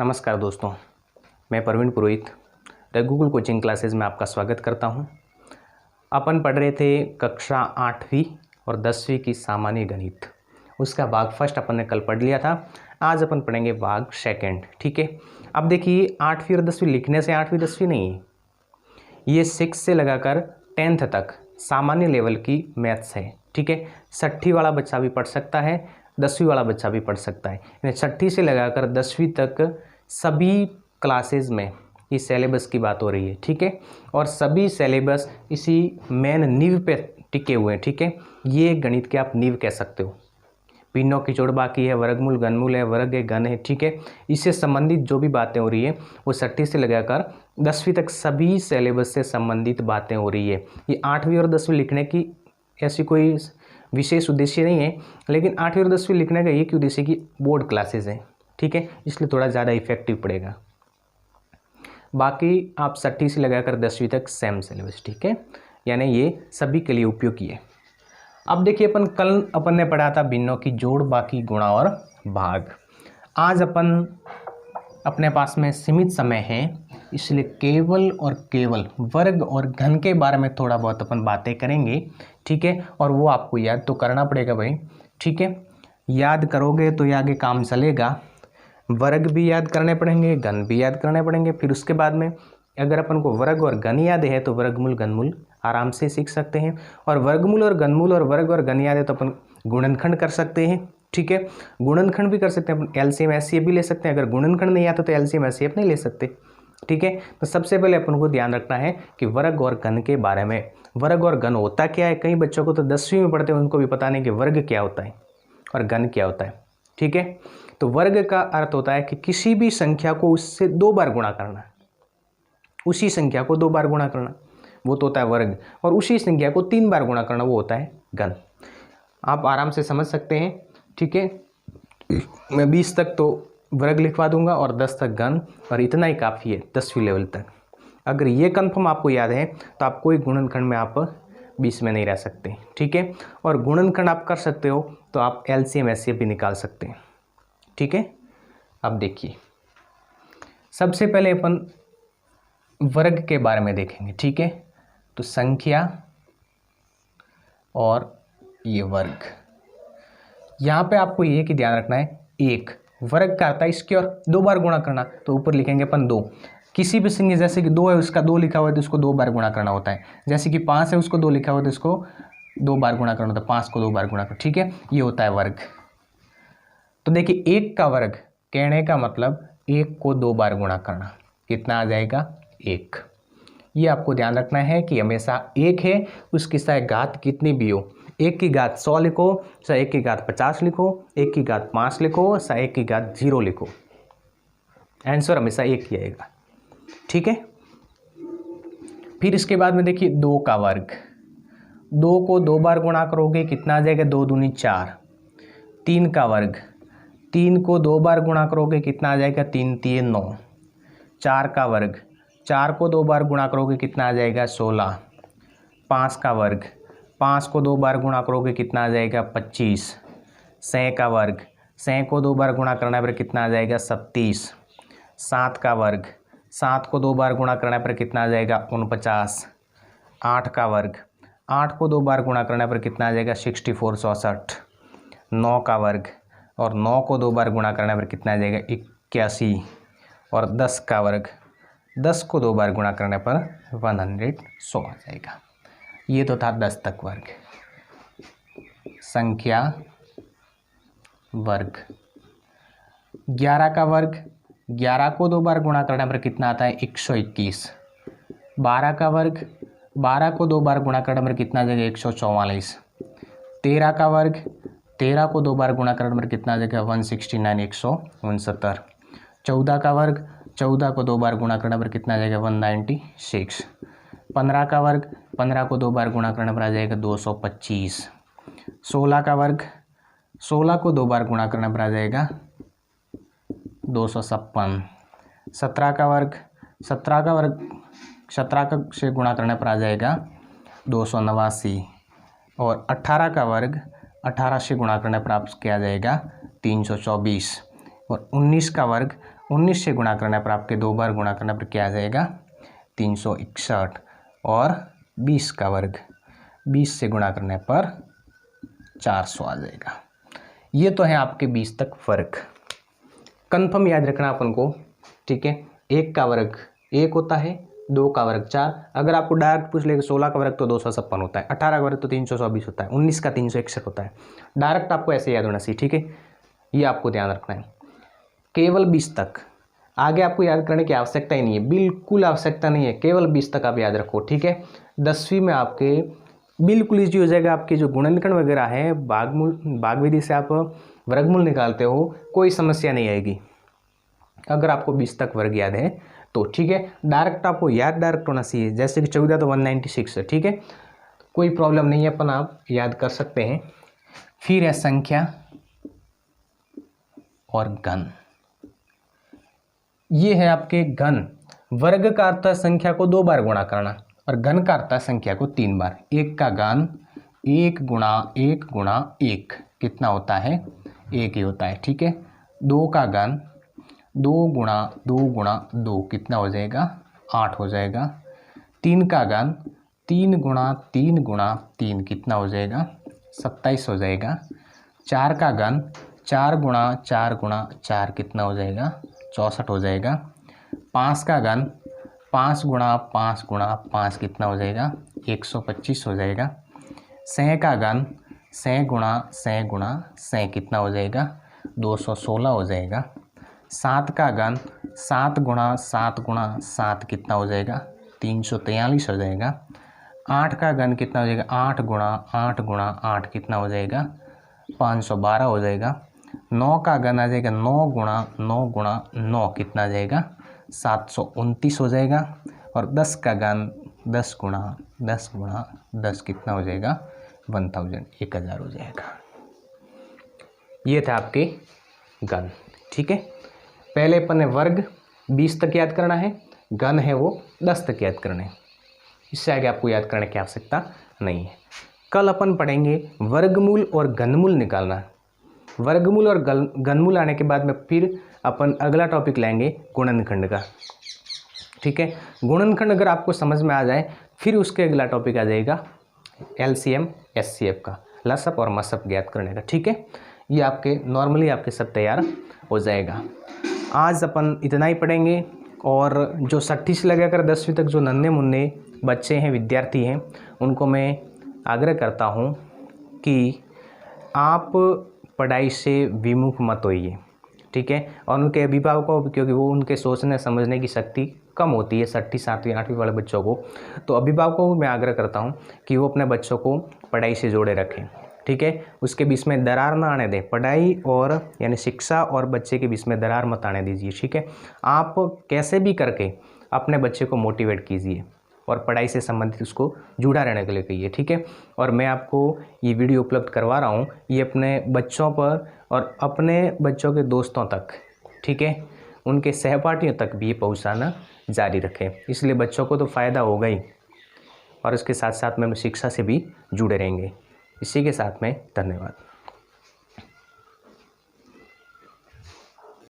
नमस्कार दोस्तों, मैं प्रवीण पुरोहित गूगल कोचिंग क्लासेस में आपका स्वागत करता हूं। अपन पढ़ रहे थे कक्षा 8वीं और 10वीं की सामान्य गणित। उसका भाग फर्स्ट अपन ने कल पढ़ लिया था। आज अपन पढ़ेंगे भाग सेकंड। ठीक है, अब देखिए 8वीं और 10वीं लिखने से 8वीं 10वीं नहीं है, ये 6 से लगाकर 10th तक सामान्य लेवल की मैथ्स है। ठीक है, 6ठी वाला बच्चा भी पढ़ सकता है, 10वीं वाला बच्चा भी पढ़ सकता है। यानी 6ठी से लगाकर 10वीं तक सभी क्लासेस में इस सिलेबस की बात हो रही है। ठीक है, और सभी सिलेबस इसी मेन नींव पे टिके हुए हैं। ठीक है, ये गणित के आप नींव कह सकते हो। भिन्नों की जोड़ बाकी है, वर्गमूल घनमूल है, वर्ग है, घन है। ठीक है, इससे संबंधित जो भी बातें हो रही है वो 6ठी से लगाकर 10वीं तक सभी सिलेबस से संबंधित बातें हो रही है। ये 8वीं और 10वीं लिखने की ऐसी कोई विशेष उद्देश्य नहीं है, लेकिन 8वीं और 10वीं लिखने का एक ही उद्देश्य की बोर्ड क्लासेस हैं। ठीक है, इसलिए थोड़ा ज़्यादा इफेक्टिव पड़ेगा। बाकी आप 6ठी से लगाकर 10वीं तक सेम सिलेबस। ठीक है, यानी ये सभी के लिए उपयोगी है। अब देखिए अपन ने पढ़ा था भिन्नों की जोड़, बाकी गुणा और भाग। आज अपन अपने पास में सीमित समय है, इसलिए केवल और केवल वर्ग और घन के बारे में थोड़ा बहुत अपन बातें करेंगे। ठीक है, और वो आपको याद तो करना पड़ेगा भाई। ठीक है, याद करोगे तो ये आगे काम चलेगा। वर्ग भी याद करने पड़ेंगे, घन भी याद करने पड़ेंगे। फिर उसके बाद में अगर अपन को वर्ग और घन याद है तो वर्गमूल घनमूल आराम से सीख सकते हैं। और वर्गमूल और घनमूल और वर्ग और घन याद है तो अपन गुणनखंड कर सकते हैं। ठीक है, गुणनखंड भी कर सकते हैं, अपन एलसीएम एचसीएफ भी ले सकते हैं। अगर गुणनखंड नहीं आता तो एलसीएम एचसीएफ नहीं ले सकते। ठीक है, तो सबसे पहले अपन को ध्यान रखना है कि वर्ग और घन के बारे में। वर्ग और घन होता क्या है, कई बच्चों को तो 10वीं में पढ़ते हैं उनको भी पता नहीं कि वर्ग क्या होता है और घन क्या होता है। ठीक है, तो वर्ग का अर्थ होता है कि किसी भी संख्या को उससे 2 बार गुणा करना, उसी संख्या को 2 बार गुणा करना, वो तो होता है वर्ग। और उसी संख्या को 3 बार गुणा करना, वो होता है घन। आप आराम से समझ सकते हैं। ठीक है, मैं 20 तक तो वर्ग लिखवा दूंगा और 10 तक घन, और इतना ही काफ़ी है 10वीं लेवल तक। अगर ये कंफर्म आपको याद है तो आप कोई गुणनखंड में आप 20 में नहीं रह सकते। ठीक है, और गुणनखंड आप कर सकते हो तो आप एलसीएम एचसीएफ भी निकाल सकते हैं। ठीक है, अब देखिए सबसे पहले अपन वर्ग के बारे में देखेंगे। ठीक है, तो संख्या और ये वर्ग, यहाँ पे आपको ये कि ध्यान रखना है, एक वर्ग का आता है इसके और 2 बार गुणा करना, तो ऊपर लिखेंगे अपन 2। किसी भी संख्या जैसे कि 2 है उसका 2 लिखा हुआ है तो उसको 2 बार गुणा करना होता है। जैसे कि 5 है उसको 2 लिखा हुआ है तो इसको 2 बार गुणा करना होता है, 5 को 2 बार गुणा करना। ठीक है, ये होता है वर्ग। तो देखिए 1 का वर्ग कहने का मतलब 1 को 2 बार गुणा करना, कितना आ जाएगा 1। ये आपको ध्यान रखना है कि हमेशा 1 है उसकी चाहे घात कितनी भी हो, 1 की घात 100 लिखो, चाहे 1 की घात 50 लिखो, 1 की घात 5 लिखो, चाहे 1 की घात 0 लिखो, आंसर हमेशा 1 ही आएगा। ठीक है, फिर इसके बाद में देखिए 2 का वर्ग, 2 को 2 बार गुणा करोगे कितना आ जाएगा, 2 दूनी 4। 3 का वर्ग, 3 को 2 बार गुणा करोगे कितना आ जाएगा, 3 3 9। 4 का वर्ग, 4 को 2 बार गुणा करोगे कितना आ जाएगा, 16। 5 का वर्ग, 5 को 2 बार गुणा करोगे कितना आ जाएगा, 25। 6 का वर्ग, 6 को 2 बार गुणा करने पर कितना आ जाएगा, 37। 7 का वर्ग, 7 को 2 बार गुणा करने पर कितना आ जाएगा, 49। 8 का वर्ग, 8 को 2 बार गुणा करने पर कितना आ जाएगा, 64 64। 9 का वर्ग, और 9 को 2 बार गुणा करने पर कितना आ जाएगा, 81। और 10 का वर्ग, 10 को 2 बार गुणा करने पर 100 आ जाएगा। ये तो था 10 तक वर्ग, संख्या वर्ग। 11 का वर्ग, 11 को 2 बार गुणा करने पर कितना आता है, 121। 12 का वर्ग, 12 को 2 बार गुणा करने पर कितना आ जाएगा, 144। 13 का वर्ग, 13 को 2 बार गुणा करने पर कितना आ जाएगा, 169 169। 14 का वर्ग, 14 को 2 बार गुणा करने पर कितना आ जाएगा, 196। 15 का वर्ग, 15 को 2 बार गुणा करने पर आ जाएगा 225। 16 का वर्ग, 16 को 2 बार गुणा करने पर आ जाएगा 256। 17 का वर्ग, 17 का वर्ग 17 का से गुणा करने पर आ जाएगा 289। और 18 का वर्ग, 18 से गुणा करने पर आपके आ जाएगा 324। और 19 का वर्ग, 19 से गुणा करने पर आपके 2 बार गुणा करने पर क्या आ जाएगा 361 और 20 का वर्ग 20 से गुणा करने पर 400 आ जाएगा। ये तो है आपके 20 तक वर्ग। कन्फर्म याद रखना अपन को, ठीक है। 1 का वर्ग 1 होता है, 2 का वर्ग 4। अगर आपको डायरेक्ट पूछ लेगा 16 का वर्ग तो 256 होता है, 18 का वर्ग तो 324 होता है, 19 का 361 होता है। डायरेक्ट आपको ऐसे याद होना चाहिए, ठीक है। ये आपको ध्यान रखना है। केवल 20 तक, आगे आपको याद करने की आवश्यकता ही नहीं है, बिल्कुल आवश्यकता नहीं है। केवल 20 तक आप याद रखो, ठीक है। 10वीं में आपके बिल्कुल ईजी हो जाएगा। आपके जो गुणनखंड वगैरह है, भाग विधि से आप वर्गमूल निकालते हो, कोई समस्या नहीं आएगी अगर आपको 20 तक वर्ग याद है तो, ठीक है। डायरेक्ट आपको याद डायरेक्ट होना चाहिए, जैसे कि 14 तो 196 है, ठीक है। कोई प्रॉब्लम नहीं है, अपन आप याद कर सकते हैं। फिर है संख्या और घन। ये है आपके घन। वर्ग का अर्थ है संख्या को 2 बार गुणा करना और घन का अर्थ है संख्या को 3 बार। 1 का घन 1 गुणा 1 गुणा 1 कितना होता है 1 ही होता है, ठीक है। 2 का घन 2 गुणा 2 गुणा 2 कितना हो जाएगा 8 हो जाएगा। 3 का घन 3 गुणा 3 गुणा 3 कितना हो जाएगा 27 हो जाएगा। 4 का घन 4 गुणा 4 गुणा 4 कितना हो जाएगा 64 हो जाएगा। 5 का घन 5 गुणा 5 गुणा 5 कितना हो जाएगा 125 हो जाएगा। 6 का घन 6 गुणा 6 गुणा 6 कितना हो जाएगा 216 हो जाएगा। 7 का घन 7 गुणा 7 गुणा 7 कितना हो जाएगा 343 हो जाएगा। 8 का घन कितना हो जाएगा 8 गुणा 8 गुणा 8 कितना हो जाएगा 512 हो जाएगा। 9 का घन आ जाएगा 9 गुणा 9 गुणा 9 कितना आ जाएगा 729 हो जाएगा। और 10 का घन 10 गुणा 10 गुणा 10 कितना हो जाएगा 1000 हो जाएगा। ये था आपके घन, ठीक है। पहले अपन ने वर्ग 20 तक याद करना है, घन है वो 10 तक याद करना है। इससे आगे आपको याद करने की आवश्यकता नहीं है। कल अपन पढ़ेंगे वर्गमूल और घनमूल निकालना। वर्गमूल और घनमूल आने के बाद में फिर अपन अगला टॉपिक लाएंगे गुणनखंड का, ठीक है। गुणनखंड अगर आपको समझ में आ जाए फिर उसके अगला टॉपिक आ जाएगा LCM SCF का, लसअप और मसअप ज्ञात करने का, ठीक है। ये आपके नॉर्मली आपके सब तैयार हो जाएगा। आज अपन इतना ही पढ़ेंगे। और जो 6ठी से लगाकर 10वीं तक जो नन्हे मुन्ने बच्चे हैं, विद्यार्थी हैं, उनको मैं आग्रह करता हूँ कि आप पढ़ाई से विमुख मत होइए, ठीक है। और उनके अभिभावकों, क्योंकि वो उनके सोचने समझने की शक्ति कम होती है 6ठी 7वीं 8वीं वाले बच्चों को, तो अभिभावकों को मैं आग्रह करता हूँ कि वो अपने बच्चों को पढ़ाई से जोड़े रखें, ठीक है। उसके बीच में दरार ना आने दें। पढ़ाई और यानी शिक्षा और बच्चे के बीच में दरार मत आने दीजिए, ठीक है। आप कैसे भी करके अपने बच्चे को मोटिवेट कीजिए और पढ़ाई से संबंधित उसको जुड़ा रहने के लिए कहिए, ठीक है। और मैं आपको ये वीडियो उपलब्ध करवा रहा हूँ, ये अपने बच्चों पर और अपने बच्चों के दोस्तों तक, ठीक है, उनके सहपाठियों तक भी पहुँचाना जारी रखें। इसलिए बच्चों को तो फ़ायदा होगा ही और उसके साथ साथ में शिक्षा से भी जुड़े रहेंगे। इसी के साथ में धन्यवाद।